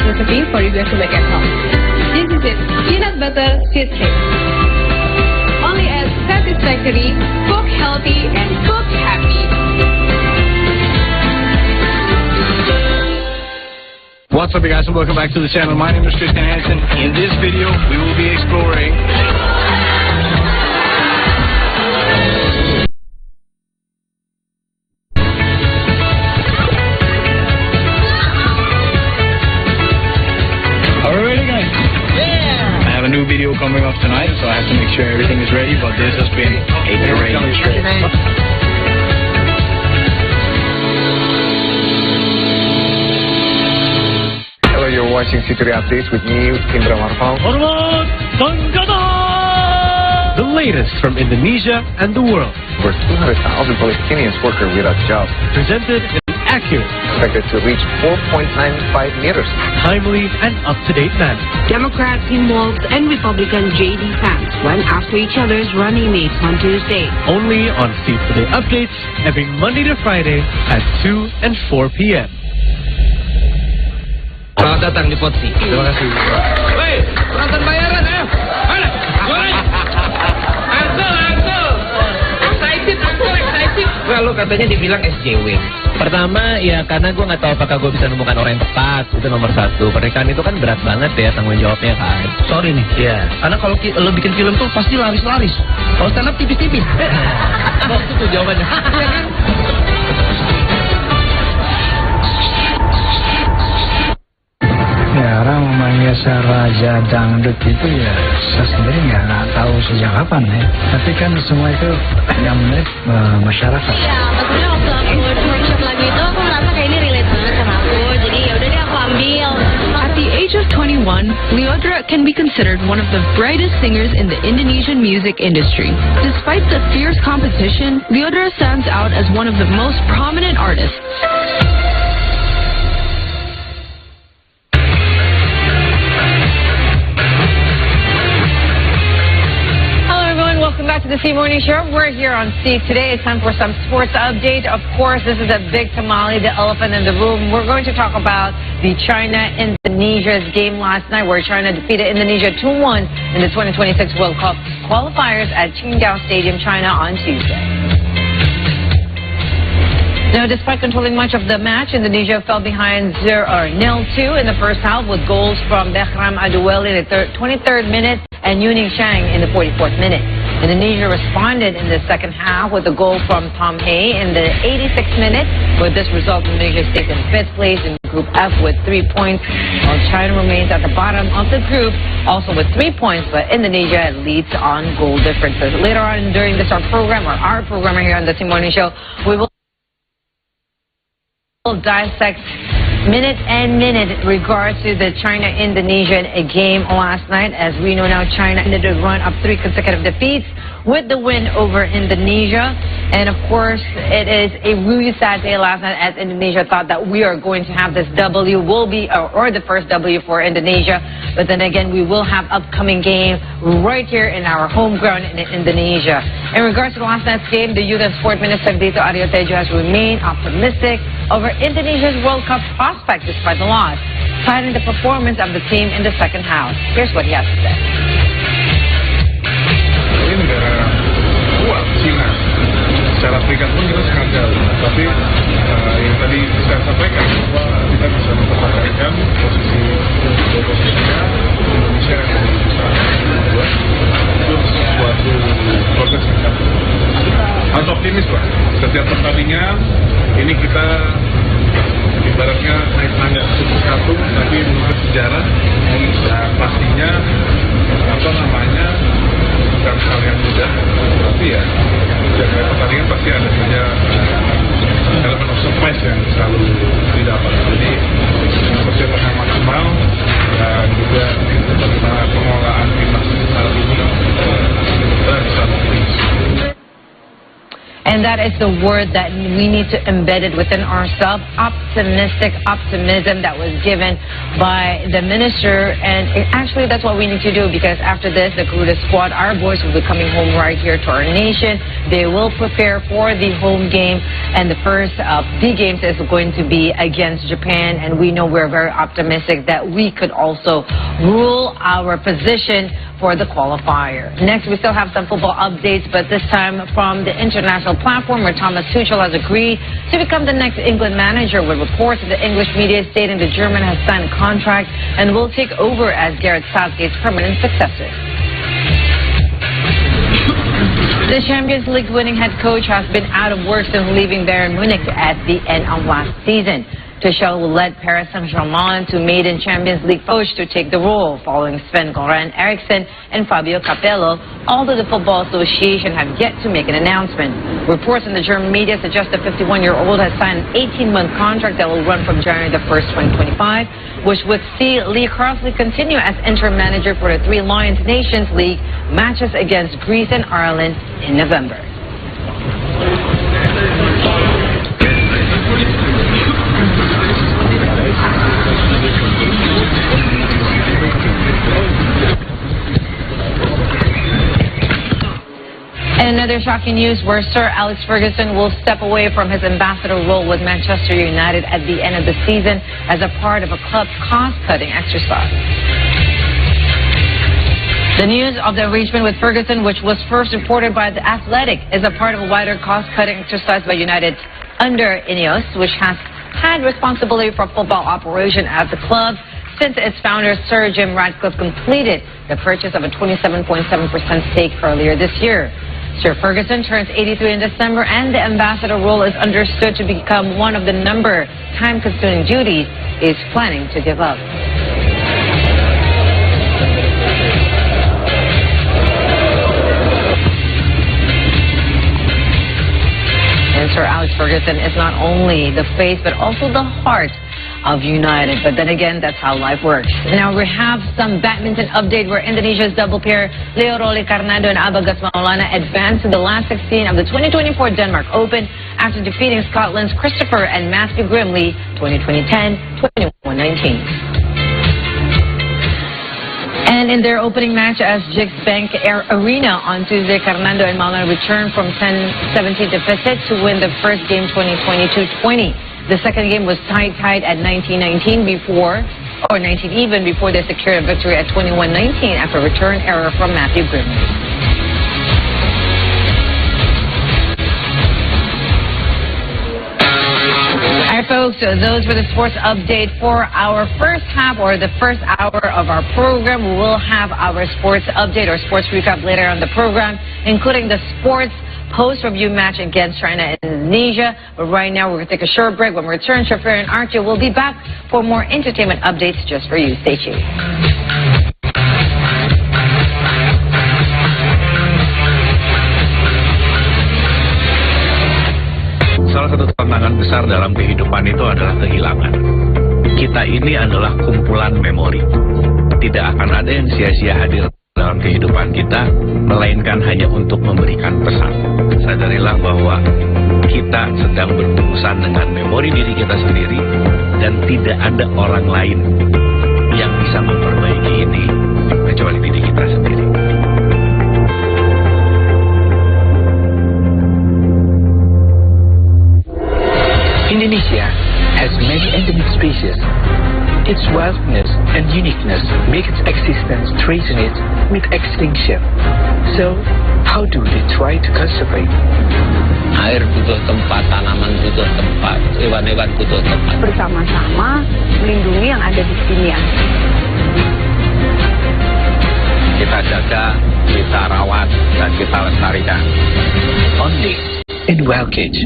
recipe for you guys to make at home. This is it, peanut butter seed cake. Only as satisfactory, cook healthy, and cook happy. What's up, you guys, and welcome back to the channel. My name is Tristan Hansen. In this video, we will be exploring alrighty, guys. Yeah. I have a new video coming up tonight, so I have to make sure everything is ready. But this has been a great trip. You're watching Jtv Updates with me, Indra Marfal. The latest from Indonesia and the world. Over 200,000 Palestinians working without jobs. Presented and accurate. Expected to reach 4.95 meters. Timely and up-to-date manner. Democrats involved and Republican J.D. Vance went after each other's running mates on Tuesday. Only on Today Updates every Monday to Friday at 2 and 4 p.m. Selamat datang di Potsi. Terima kasih. Woi, peralatan bayaran, ayo. Mana? Langsung. Excited. Lalu katanya dibilang SJW. Pertama, ya karena gue nggak tahu apakah gue bisa nemukan orang yang tepat. Itu nomor satu. Pernikahan itu kan berat banget ya tanggung jawabnya kan. Sorry nih. Iya. Karena kalau lo bikin film tuh pasti laris-laris. Kalau stand up tipis-tipis. Oh, itu tuh jawabannya. Iya kan? Ya, orang memanggil Raja Dangdut itu ya saya sendiri nggak tahu sejak kapan ya. Tapi kan semua itu yang menarik masyarakat. Iya, maksudnya waktu aku workshop lagu itu aku merasa kayak ini relate banget sama aku. Jadi ya udah deh aku ambil. At the age of 21, Leodra can be considered one of the brightest singers in the Indonesian music industry. Despite the fierce competition, Leodra stands out as one of the most prominent artists. Welcome back to the C Morning Show. We're here on C today. It's time for some sports update. Of course, this is a big tamale, the elephant in the room. We're going to talk about the China-Indonesia's game last night, where China defeated Indonesia 2-1 in the 2026 World Cup qualifiers at Qingdao Stadium, China on Tuesday. Now, despite controlling much of the match, Indonesia fell behind 0-2 in the first half with goals from Behram Aduweli in the 23rd minute and Yuning Shang in the 44th minute. Indonesia responded in the second half with a goal from Tom Hay in the 86th minute. With this result, Indonesia stays in 5th place in Group F with 3 points, while China remains at the bottom of the group, also with 3 points, but Indonesia leads on goal differences. Later on during this our program here on the C Morning Show, we will dissect minute and minute regards to the China-Indonesian game last night. As we know now, China ended a run of 3 consecutive defeats with the win over Indonesia. And of course, it is a really sad day last night, as Indonesia thought that we are going to have this W, will be or the first W for Indonesia. But then again, we will have upcoming game right here in our home ground in Indonesia. In regards to last night's game, the Youth and Sport Minister Dito Aryo Tejo has remained optimistic over Indonesia's World Cup prospect despite the loss, citing the performance of the team in the second half. Here's what he has to say. Ini negara kuat, China. Secara peringkat pun kita sangat jauh. Tapi yang tadi saya sampaikan bahwa kita bisa mempertahankan posisinya Indonesia yang di kedua itu suatu progres yang sangat. Harus optimis lah. Setiap pertandingan ini kita ibaratnya naik tangga satu, tapi menurut sejarah dan pastinya bukan hal yang mudah, tapi ya setiap pertandingan pasti ada saja elemen of surprise yang selalu didapat. Jadi persiapan yang maksimal dan juga bagaimana pengelolaan timnas saat ini kita bisa optimis. And that that is the word that we need to embed it within ourselves. Optimism that was given by the minister. And actually, that's what we need to do, because after this, the Garuda squad, our boys, will be coming home right here to our nation. They will prepare for the home game. And the first of the games is going to be against Japan. And we know we're very optimistic that we could also rule our position for the qualifier. Next, we still have some football updates, but this time from the international platform, where Thomas Tuchel has agreed to become the next England manager, with reports of the English media stating the German has signed a contract and will take over as Gareth Southgate's permanent successor. The Champions League winning head coach has been out of work since leaving Bayern Munich at the end of last season. Tuchel led Paris Saint-Germain to maiden Champions League coach to take the role, following Sven-Göran Eriksson and Fabio Capello, although the Football Association have yet to make an announcement. Reports in the German media suggest the 51-year-old has signed an 18-month contract that will run from January the 1st, 2025, which would see Lee Crossley continue as interim manager for the Three Lions Nations League matches against Greece and Ireland in November. And another shocking news where Sir Alex Ferguson will step away from his ambassador role with Manchester United at the end of the season as a part of a club's cost-cutting exercise. The news of the arrangement with Ferguson, which was first reported by The Athletic, is a part of a wider cost-cutting exercise by United under Ineos, which has had responsibility for football operation at the club since its founder, Sir Jim Ratcliffe, completed the purchase of a 27.7% stake earlier this year. Sir Ferguson turns 83 in December, and the ambassador role is understood to become one of the number time-consuming duties he's planning to give up. And Sir Alex Ferguson is not only the face, but also the heart of United. But then again, that's how life works. Now we have some badminton update where Indonesia's double pair Leo Rolly Carnado and Abagas Maulana advanced to the last 16 of the 2024 Denmark Open after defeating Scotland's Christopher and Matthew Grimley 2020-10, 21-19. And in their opening match at Jigs Bank Arena on Tuesday, Carnado and Maulana returned from 10-17 deficit to win the first game 20-22-20. The second game was tied at 19-19 before they secured a victory at 21-19 after a return error from Matthew Grimley. Alright folks, so those were the sports update for our first half, or the first hour of our program. We will have our sports update or sports recap later on the program, including the sports post-review match against China and Indonesia. But right now, we're going to take a short break. When we return, Shafir and Archie will be back for more entertainment updates just for you. Stay tuned. Salah satu tantangan besar dalam kehidupan itu adalah kehilangan. Kita ini adalah kumpulan memori. Tidak akan ada yang sia-sia hadir dalam kehidupan kita, melainkan hanya untuk memberikan pesan. Sadarilah bahwa kita sedang berurusan dengan memori diri kita sendiri, dan tidak ada orang lain yang bisa memperbaiki ini kecuali diri kita sendiri. Indonesia has many endemic species. Its wildness and uniqueness make its existence threatened with extinction. So, how do they try to conserve it? Air butuh tempat, tanaman butuh tempat, hewan-hewan butuh tempat. Bersama-sama melindungi yang ada di sini ya. Kita jaga, kita rawat, dan kita lestarikan. Only in Wild Cage.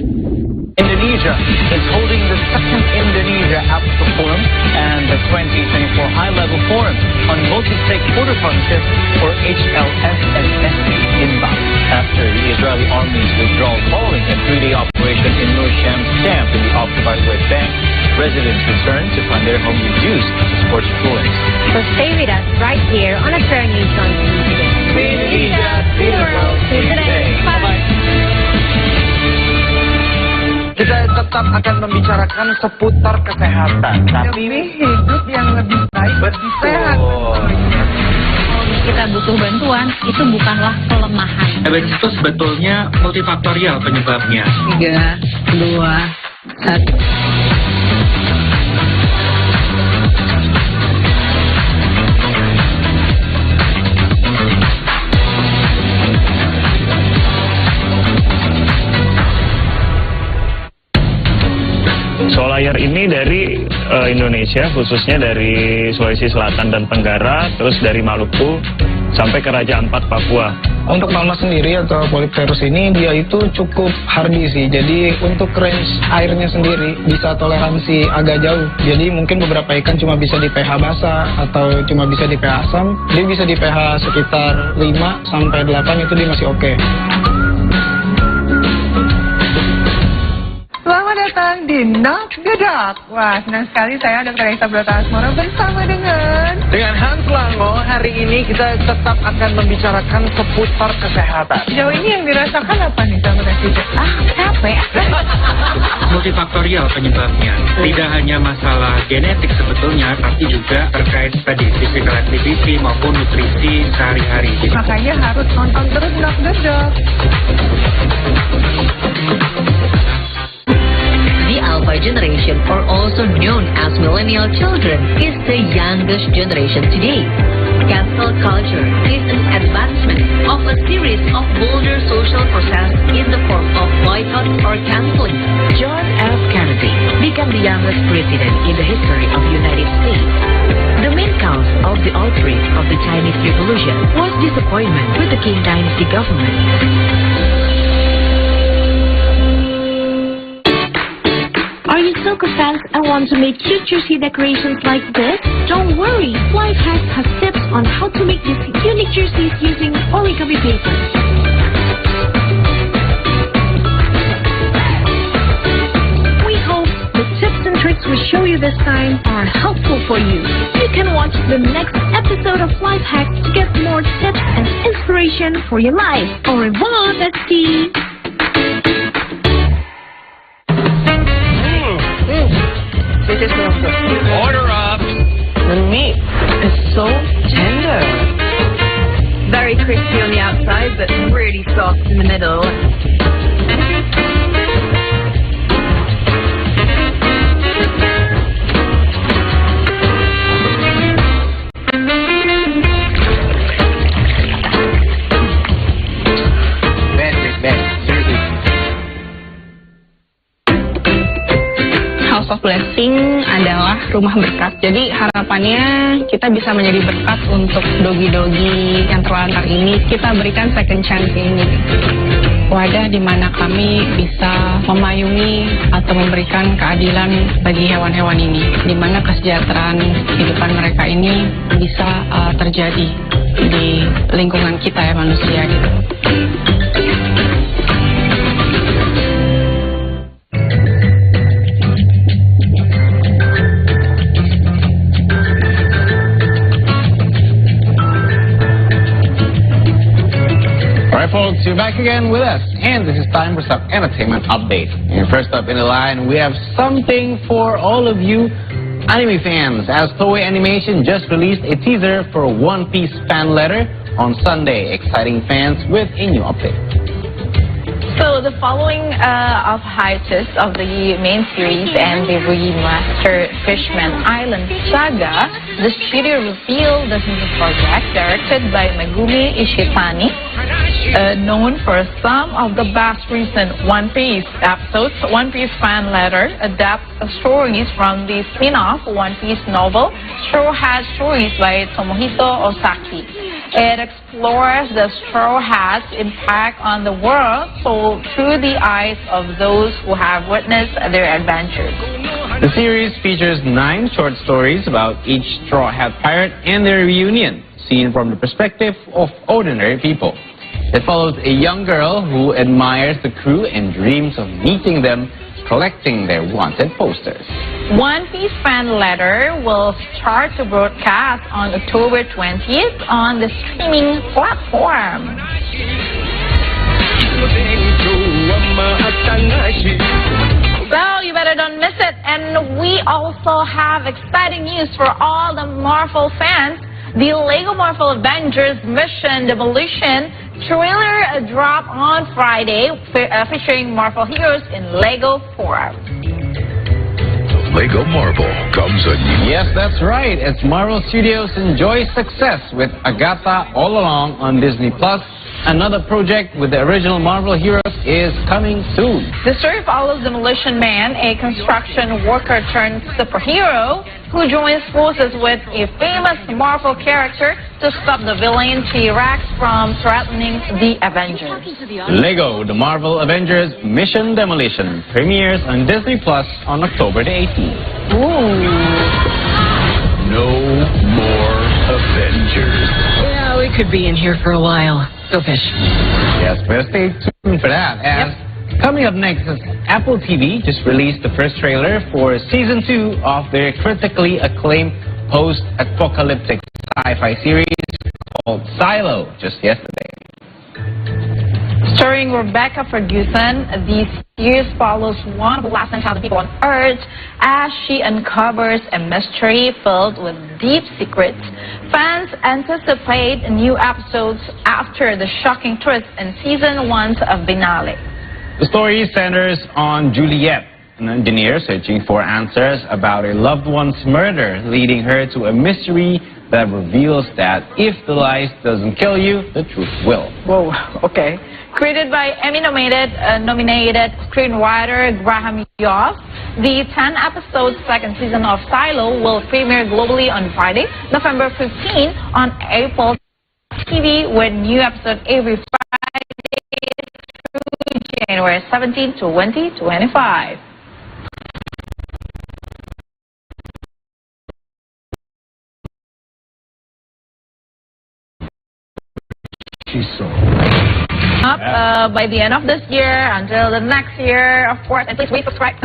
Indonesia is holding the second Indonesia Africa Forum and the 2024 High-Level Forum on Multi-Stakeholder Partnership, or HLSSSP, in Bali, after the Israeli Army's withdrawal following a 3-day operation in Nur Shams camp in the occupied West Bank. Residents returned to find their home reduced to scorched ruins. So stay with us right here on a Fair News on TV. Indonesia, see the world, see today. Bye-bye. kita tetap akan membicarakan seputar kesehatan. Tapi hidup yang lebih baik, sehat. Kita butuh bantuan, itu bukanlah kelemahan. Diabetes itu sebetulnya multifaktorial penyebabnya. 3, 2, 1. Solayer ini dari Indonesia, khususnya dari Sulawesi Selatan dan Tenggara, terus dari Maluku sampai ke Raja Ampat, Papua. Untuk mama sendiri atau polypterus ini dia itu cukup hardy sih. Jadi untuk range airnya sendiri bisa toleransi agak jauh. Jadi mungkin beberapa ikan cuma bisa di pH basah atau cuma bisa di pH asam. Dia bisa di pH sekitar 5 sampai 8 itu dia masih oke. Selamat datang di Knock the Dog. Wah, senang sekali saya Dr. Esa Brotasmoro bersama dengan Hans Lango. Hari ini kita tetap akan membicarakan seputar kesehatan. Sejauh ini yang dirasakan apa nih sama Dr. Capek. Multifaktorial penyebabnya. Tidak hanya masalah genetik sebetulnya, tapi juga terkait tadi physical activity maupun nutrisi sehari-hari. Makanya harus nonton terus Knock the Dog. The Alpha generation, or also known as millennial children, is the youngest generation today. Cancel culture is an advancement of a series of bolder social process in the form of boycott or canceling. John F. Kennedy became the youngest president in the history of the United States. The main cause of the outbreak of the Chinese Revolution was disappointment with the Qing Dynasty government. Are you soccer fans and want to make cute jersey decorations like this? Don't worry, Lifehack has tips on how to make these unique jerseys using origami paper. We hope the tips and tricks we show you this time are helpful for you. You can watch the next episode of Lifehack to get more tips and inspiration for your life. Au revoir, bestie! Order up! The meat is so tender. Very crispy on the outside, but really soft in the middle. Of Blessing adalah rumah berkat. Jadi harapannya kita bisa menjadi berkat untuk dogi-dogi yang terlantar ini. Kita berikan second chance ini. Wadah di mana kami bisa memayungi atau memberikan keadilan bagi hewan-hewan ini. Di mana kesejahteraan kehidupan mereka ini bisa terjadi di lingkungan kita ya manusia gitu. Alright folks, you're back again with us, and this is time for some entertainment update. And first up in the line, we have something for all of you anime fans, as Toei Animation just released a teaser for One Piece fan letter on Sunday, exciting fans with a new update. So the following of hiatus of the main series and the remastered Fishman Island saga, the studio revealed the new project directed by Megumi Ishitani, known for some of the best recent One Piece episodes. One Piece fan letter adapts stories from the spin-off One Piece novel Straw Hat Stories by Tomohito Osaki. It explores the Straw Hat's impact on the world told through the eyes of those who have witnessed their adventures. The series features 9 short stories about each Straw Hat pirate and their reunion, seen from the perspective of ordinary people. It follows a young girl who admires the crew and dreams of meeting them, collecting their wanted posters. One Piece fan letter will start to broadcast on October 20th on the streaming platform. we also have exciting news for all the Marvel fans. The Lego Marvel Avengers Mission Demolition trailer dropped on Friday, featuring Marvel heroes in Lego form. Lego Marvel comes a new... Yes, that's right. As Marvel Studios enjoys success with Agatha All Along on Disney+, another project with the original Marvel heroes is coming soon. The story follows Demolition Man, a construction worker turned superhero who joins forces with a famous Marvel character to stop the villain T-Rex from threatening the Avengers. Lego, the Marvel Avengers Mission Demolition premieres on Disney+ on October the 18th. Ooh. No more Avengers. Yeah, we could be in here for a while. Go fish. Yes, but stay tuned for that. As coming up next is Apple TV just released the first trailer for Season 2 of their critically acclaimed post-apocalyptic sci-fi series called Silo just yesterday. Starring Rebecca Ferguson, the series follows one of the last 10,000 people on Earth as she uncovers a mystery filled with deep secrets. Fans anticipate new episodes after the shocking twist in Season 1's finale. The story centers on Juliet, an engineer searching for answers about a loved one's murder, leading her to a mystery that reveals that if the lies doesn't kill you, the truth will. Whoa, okay. Created by Emmy-nominated screenwriter Graham Yost, the 10-episode second season of Silo will premiere globally on Friday, November 15 on Apple TV, with new episodes every Friday through January 17, 2025. By the end of this year until the next year, of course, and please resubscribe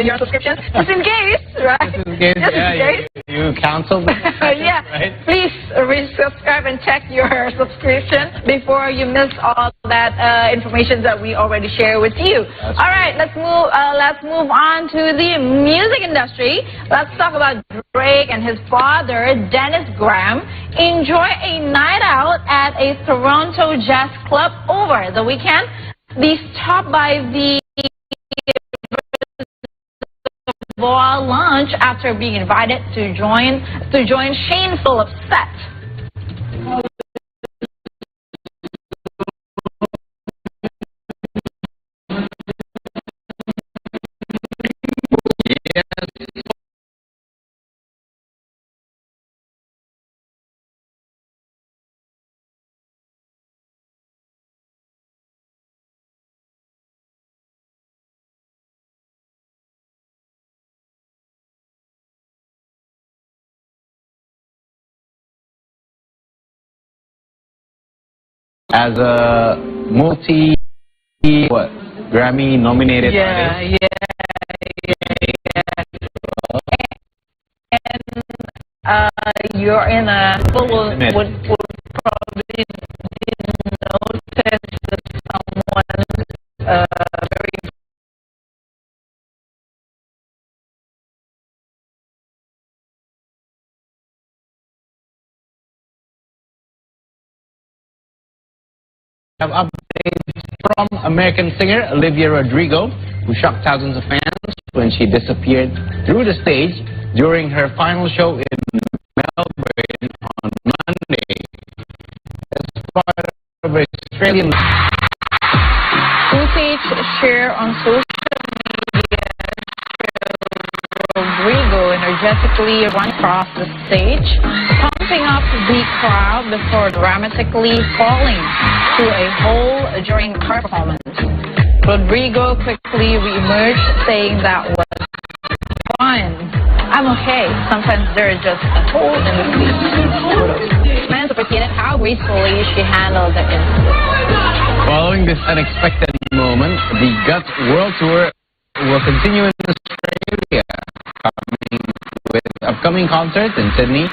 your subscription just in case, right? Just in case, you cancel the yeah, right? Please resubscribe and check your subscription before you miss all that information that we already share with you. All right, let's move on to the music industry. Let's talk about Drake and his father, Dennis Graham, enjoy a night out at a Toronto jazz club over the weekend. They stopped by the SEBUAH lunch after being invited to join Shane Phillips' set. As a Grammy nominated artist. And you're in a people would probably notice that someone very have updates from American singer Olivia Rodrigo, who shocked thousands of fans when she disappeared through the stage during her final show in Melbourne on Monday. As part of Australian footage shared on social media, Rodrigo energetically ran across the stage, pumping up the crowd before dramatically falling to a hole during her performance. Rodrigo quickly re-emerged, saying that was fine. I'm okay. Sometimes there's just a hole in the stage. Fans appreciated how gracefully she handled the incident. Following this unexpected moment, the Guts World Tour will continue in Australia, with upcoming concerts in Sydney,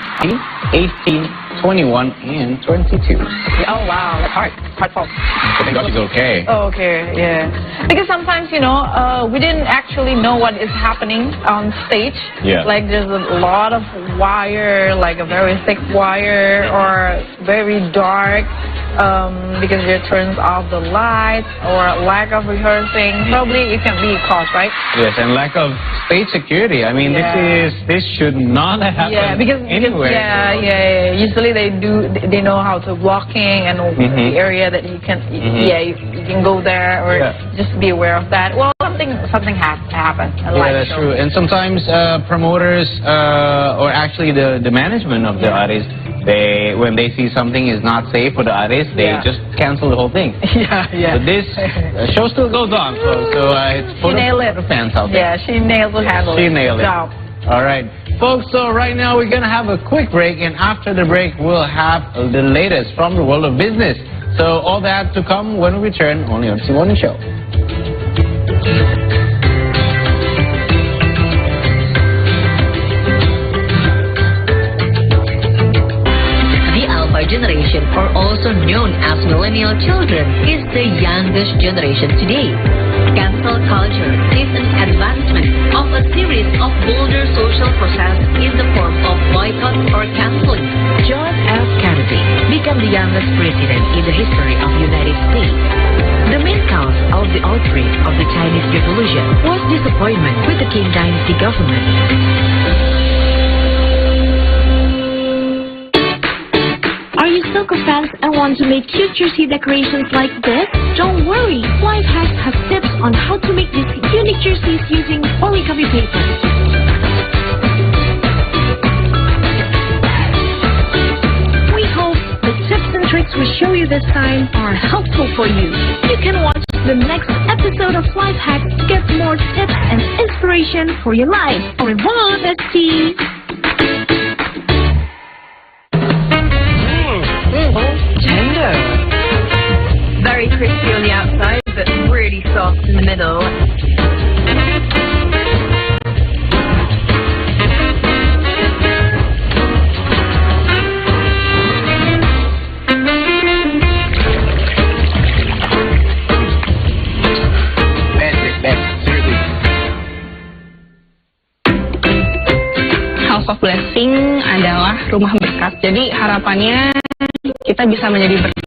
18, 21 and 22. Oh wow, that's hard. Hard fault. I think she's okay. Oh, okay, yeah. Because sometimes, you know, we didn't actually know what is happening on stage. Yeah. Like there's a lot of wire, like a very thick wire or very dark because it turns off the lights or lack of rehearsing. Probably it can be caused, right? Yes, and lack of stage security. I mean, this should not happen. Yeah, because anywhere. Yeah. Usually they know how to blocking and the area that you can you can go there or just be aware of that. Well, something has to happen. Yeah, that's true. And sometimes promoters or actually the management of the artist, when they see something is not safe for the artist, they just cancel the whole thing. Yeah. So this show still goes on, so it's for the fans out there. Yeah, she nailed the handle. She nailed it. All right, folks, so right now we're going to have a quick break, and after the break, we'll have the latest from the world of business. So all that to come when we return, only on the Morning Show. Generation, or also known as millennial children, is the youngest generation today. Cancel culture is an advancement of a series of bolder social process in the form of boycott or canceling. John F. Kennedy became the youngest president in the history of the United States. The main cause of the outbreak of the Chinese Revolution was disappointment with the Qing Dynasty government. Are you soccer fans and want to make cute jersey decorations like this? Don't worry, Lifehacks has tips on how to make these unique jerseys using origami paper. We hope the tips and tricks we show you this time are helpful for you. You can watch the next episode of Lifehacks to get more tips and inspiration for your life. Au revoir, bestie! Tender. Very crispy on the outside, but really soft in the middle. House of Blessing adalah rumah berkat. Jadi harapannya kita bisa menjadi berkat